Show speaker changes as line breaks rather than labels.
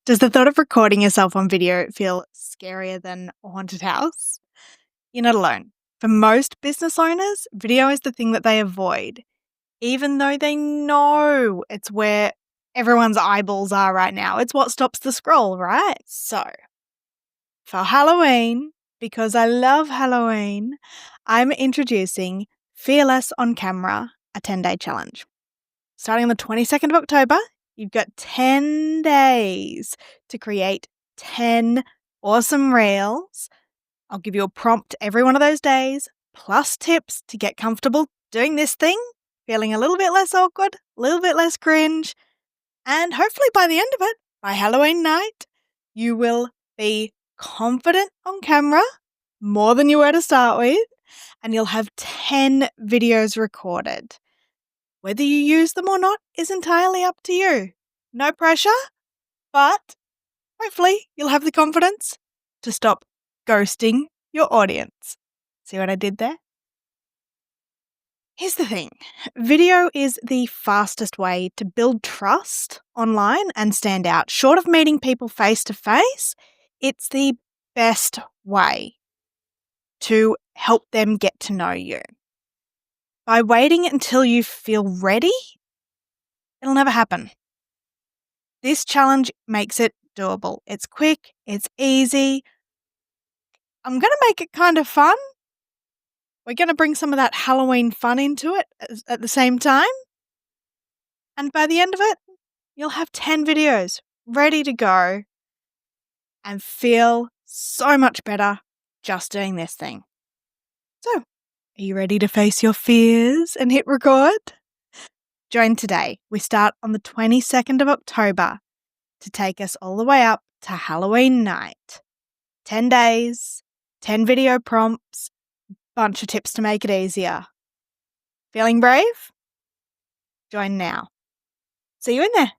Does the thought of recording yourself on video feel scarier than a haunted house? You're not alone. For most business owners, video is the thing that they avoid, even though they know it's where everyone's eyeballs are right now. It's what stops the scroll, right? So, for Halloween, because I love Halloween, I'm introducing Fearless on Camera, a 10-day challenge. Starting on the 22nd of October, you've got 10 days to create 10 awesome reels. I'll give you a prompt every one of those days, plus tips to get comfortable doing this thing, feeling a little bit less awkward, a little bit less cringe, and hopefully by the end of it, by Halloween night, you will be confident on camera, more than you were to start with, and you'll have 10 videos recorded. Whether you use them or not is entirely up to you. No pressure, but hopefully you'll have the confidence to stop ghosting your audience. See what I did there? Here's the thing. Video is the fastest way to build trust online and stand out. Short of meeting people face to face, it's the best way to help them get to know you. By waiting until you feel ready, it'll never happen. This challenge makes it doable. It's quick, it's easy. I'm going to make it kind of fun. We're going to bring some of that Halloween fun into it at the same time. And by the end of it, you'll have 10 videos ready to go and feel so much better just doing this thing. So, are you ready to face your fears and hit record? Join today. We start on the 22nd of October to take us all the way up to Halloween night. 10 days, 10 video prompts, bunch of tips to make it easier. Feeling brave? Join now. See you in there.